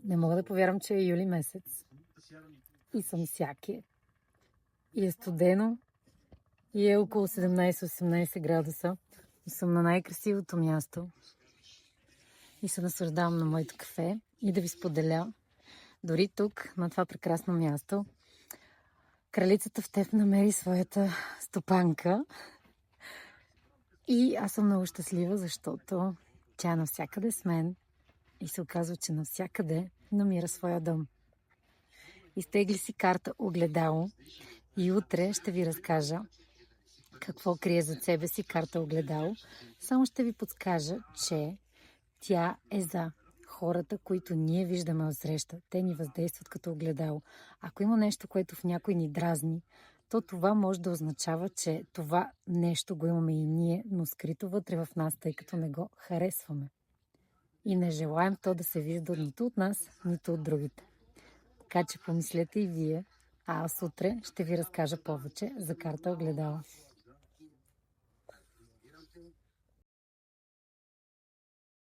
Не мога да повярвам, че е юли месец и съм сяке. И е студено. И е около 17-18 градуса. И съм на най-красивото място. И се наслаждавам на моето кафе. И да ви споделя, дори тук, на това прекрасно място, кралицата в теб намери своята стопанка. И аз съм много щастлива, защото тя е навсякъде с мен. И се оказва, че навсякъде намира своя дом. Изтегли си карта огледало и утре ще ви разкажа какво крие зад себе си карта огледало. Само ще ви подскажа, че тя е за хората, които ние виждаме отсреща. Те ни въздействат като огледало. Ако има нещо, което в някой ни дразни, то това може да означава, че това нещо го имаме и ние, но скрито вътре в нас, тъй като не го харесваме. И не желаем то да се вижда нито от нас, нито от другите. Така че помислете и вие, а аз утре ще ви разкажа повече за карта огледало.